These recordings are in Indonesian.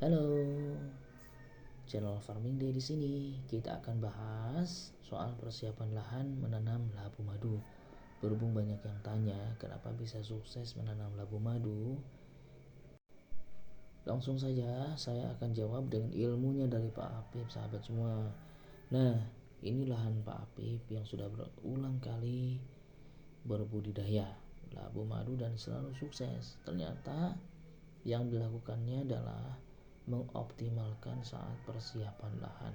Halo, channel Farming Day di sini. Kita akan bahas soal persiapan lahan menanam labu madu. Berhubung banyak yang tanya kenapa bisa sukses menanam labu madu, langsung saja saya akan jawab dengan ilmunya dari Pak Apip, sahabat semua. Nah, ini lahan Pak Apip yang sudah berulang kali berbudidaya labu madu dan selalu sukses. Ternyata yang dilakukannya adalah mengoptimalkan saat persiapan lahan.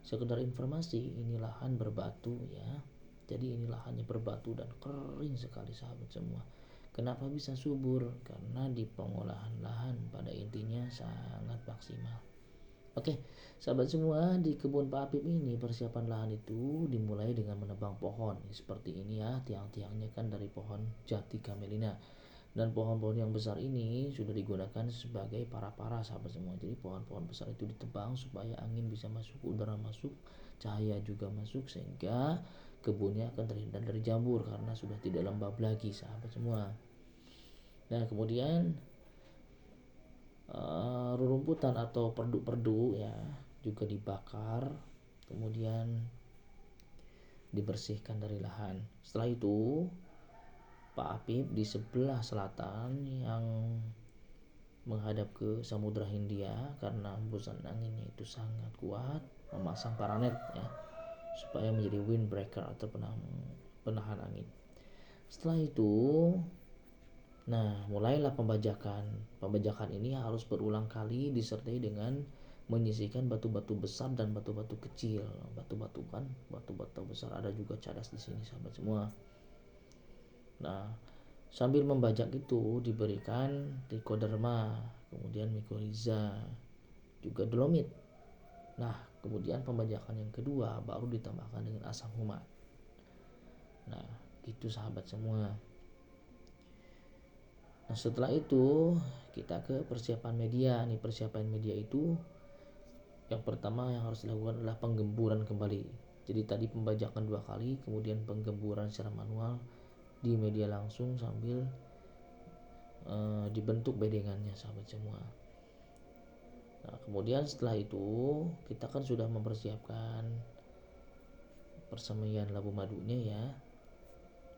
Sekedar informasi, ini lahan berbatu ya. Jadi ini lahannya berbatu dan kering sekali, sahabat semua. Kenapa bisa subur? Karena di pengolahan lahan pada intinya sangat maksimal. Oke, sahabat semua, di kebun Pak Apip ini persiapan lahan itu dimulai dengan menebang pohon. Seperti ini ya, tiang-tiangnya kan dari pohon jati camelina. Dan pohon-pohon yang besar ini sudah digunakan sebagai para-para, sahabat semua. Jadi pohon-pohon besar itu ditebang supaya angin bisa masuk, udara masuk, cahaya juga masuk, sehingga kebunnya akan terhindar dari jamur karena sudah tidak lembab lagi, sahabat semua. Nah, kemudian rerumputan atau perdu-perdu ya juga dibakar, kemudian dibersihkan dari lahan. Setelah itu Pak Apip di sebelah selatan yang menghadap ke Samudra Hindia, karena hembusan anginnya itu sangat kuat, memasang paranet ya supaya menjadi windbreaker atau penahan angin. Setelah itu, nah mulailah pembajakan. Pembajakan ini harus berulang kali disertai dengan menyisihkan batu-batu besar dan batu-batu kecil. Batu-batu kan, batu-batu besar ada juga cadas di sini, sahabat semua. Nah, sambil membajak itu diberikan trichoderma, kemudian mycorrhiza, juga dolomit. Nah, kemudian pembajakan yang kedua baru ditambahkan dengan asam humat. Nah, gitu sahabat semua. Nah, setelah itu kita ke persiapan media. Nih, persiapan media itu yang pertama yang harus dilakukan adalah penggemburan kembali. Jadi tadi pembajakan 2 kali, kemudian penggemburan secara manual di media langsung sambil dibentuk bedengannya, sahabat semua. Nah, kemudian setelah itu kita kan sudah mempersiapkan persemaian labu madunya ya.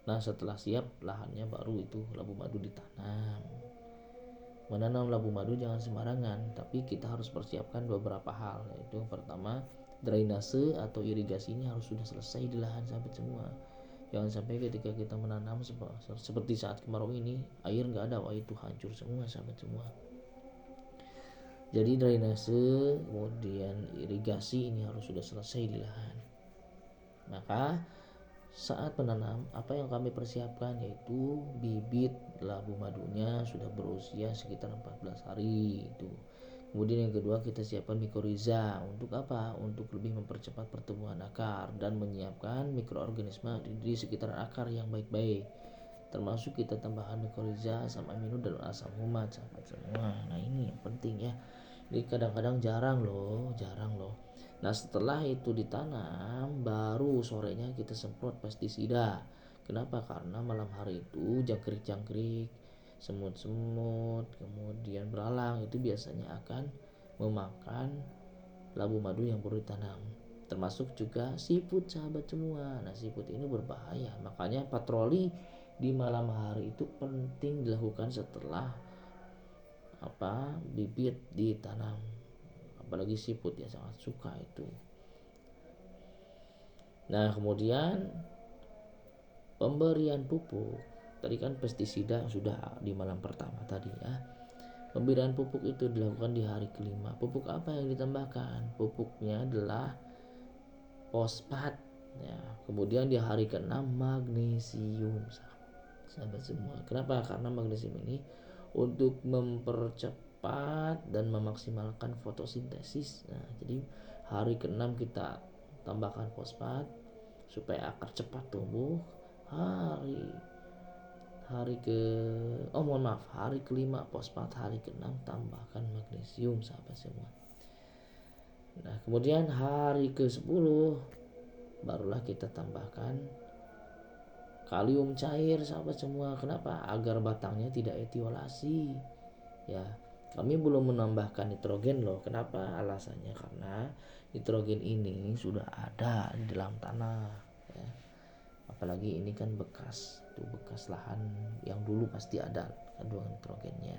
Nah, setelah siap lahannya baru itu labu madu ditanam. Menanam labu madu jangan sembarangan, tapi kita harus persiapkan beberapa hal, yaitu yang pertama, drainase atau irigasinya harus sudah selesai di lahan, sahabat semua. Jangan sampai ketika kita menanam seperti saat kemarau ini, air nggak ada, wah itu hancur semua, sahabat semua. Jadi drainase kemudian irigasi ini harus sudah selesai di lahan. Maka saat menanam, apa yang kami persiapkan yaitu bibit labu madunya sudah berusia sekitar 14 hari itu. Kemudian yang kedua, kita siapkan mycorrhiza. Untuk apa? Untuk lebih mempercepat pertumbuhan akar dan menyiapkan mikroorganisme di sekitar akar yang baik-baik. Termasuk kita tambahkan mycorrhiza, asam amino dan asam humat, sahabat semua. Nah, ini yang penting ya. Ini kadang-kadang jarang loh. Nah, setelah itu ditanam, baru sorenya kita semprot pestisida. Kenapa? Karena malam hari itu jangkrik-jangkrik, semut-semut, kemudian belalang itu biasanya akan memakan labu madu yang baru ditanam. Termasuk juga siput, sahabat semua. Nah, siput ini berbahaya. Makanya patroli di malam hari itu penting dilakukan setelah bibit ditanam. Apalagi siput ya sangat suka itu. Nah, kemudian pemberian pupuk. Tadi kan pestisida sudah di malam pertama tadi ya. Pemberian pupuk itu dilakukan di hari kelima. Pupuk apa yang ditambahkan? Pupuknya adalah fosfat ya. Kemudian di hari keenam magnesium, sahabat semua. Kenapa? Karena magnesium ini untuk mempercepat dan memaksimalkan fotosintesis. Nah, jadi hari ke-6 kita tambahkan fosfat supaya akar cepat tumbuh. Hari kelima fosfat, hari ke-6 tambahkan magnesium, sahabat semua. Nah, kemudian hari ke-10 barulah kita tambahkan kalium cair, sahabat semua. Kenapa? Agar batangnya tidak etiolasi ya. Kami belum menambahkan nitrogen loh. Kenapa? Alasannya karena nitrogen ini sudah ada di dalam tanah ya. Apalagi ini kan bekas lahan yang dulu pasti ada kandungan nitrogennya.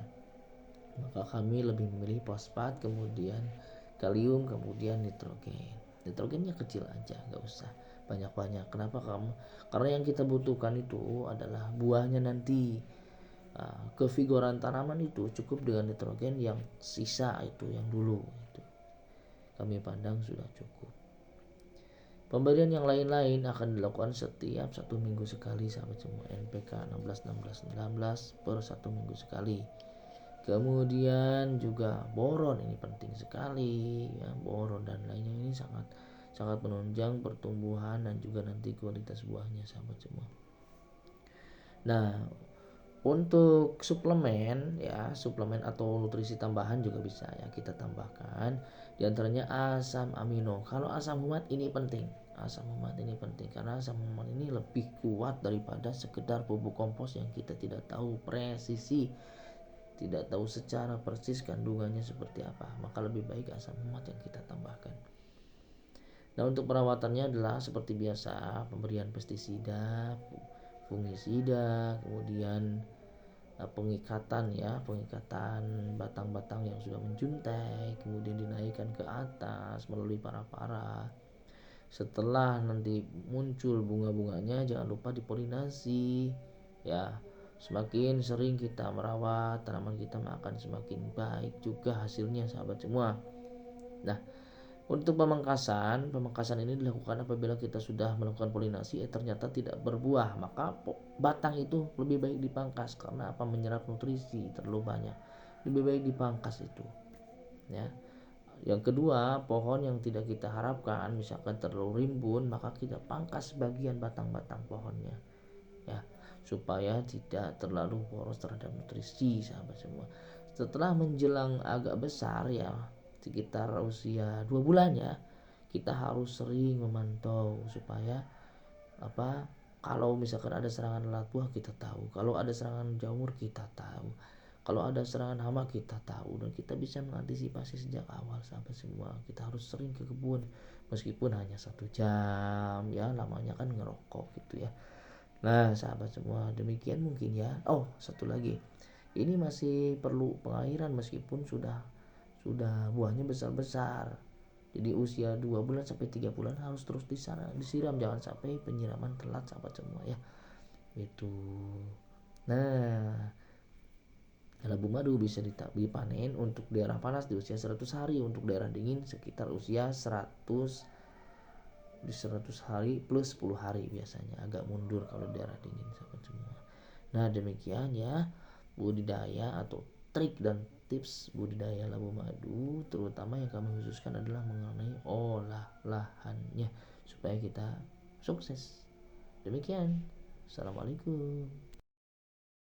Maka kami lebih memilih fosfat, kemudian kalium, kemudian nitrogen. Nitrogennya kecil aja, nggak usah banyak-banyak. Kenapa kamu? Karena yang kita butuhkan itu adalah buahnya nanti. Kevigoran tanaman itu cukup dengan nitrogen yang sisa itu yang dulu itu kami pandang sudah cukup. Pemberian yang lain-lain akan dilakukan setiap 1 minggu sekali sahabat semua. NPK 16 16 19 per 1 minggu sekali. Kemudian juga boron, ini penting sekali ya. Boron dan lainnya ini sangat sangat menunjang pertumbuhan dan juga nanti kualitas buahnya sahabat semua. Nah, untuk suplemen ya, suplemen atau nutrisi tambahan juga bisa ya kita tambahkan. Di antaranya asam amino. Kalau asam humat ini penting. Asam humat ini penting karena asam humat ini lebih kuat daripada sekedar pupuk kompos yang kita tidak tahu presisi, tidak tahu secara persis kandungannya seperti apa. Maka lebih baik asam humat yang kita tambahkan. Nah, untuk perawatannya adalah seperti biasa, pemberian pestisida, fungisida, kemudian pengikatan batang-batang yang sudah menjuntai, kemudian dinaikkan ke atas melalui para-para. Setelah nanti muncul bunga-bunganya jangan lupa dipolinasi ya. Semakin sering kita merawat tanaman kita akan semakin baik juga hasilnya sahabat semua. Nah, untuk pemangkasan ini dilakukan apabila kita sudah melakukan polinasi ternyata tidak berbuah, maka batang itu lebih baik dipangkas karena apa? Menyerap nutrisi terlalu banyak. Lebih baik dipangkas itu. Ya. Yang kedua, pohon yang tidak kita harapkan misalkan terlalu rimbun, maka kita pangkas bagian batang-batang pohonnya. Ya, supaya tidak terlalu boros terhadap nutrisi sahabat semua. Setelah menjelang agak besar ya, sekitar usia 2 bulan ya, kita harus sering memantau supaya apa, kalau misalkan ada serangan lalat buah kita tahu, kalau ada serangan jamur kita tahu, kalau ada serangan hama kita tahu, dan kita bisa mengantisipasi sejak awal sahabat semua. Kita harus sering ke kebun meskipun hanya 1 jam ya, lamanya kan ngerokok gitu ya. Nah sahabat semua, demikian mungkin ya. Oh, satu lagi, ini masih perlu pengairan meskipun sudah buahnya besar-besar. Jadi usia 2 bulan sampai 3 bulan harus terus disiram, jangan sampai penyiraman telat sahabat semua ya. Itu. Nah, labu madu bisa dipanen untuk daerah panas di usia 100 hari, untuk daerah dingin sekitar usia 100 hari plus 10 hari biasanya, agak mundur kalau daerah dingin sahabat semua. Nah, demikian ya budidaya atau trik dan tips budidaya labu madu, terutama yang kami khususkan adalah mengenai olah lahannya supaya kita sukses. Demikian. Assalamualaikum.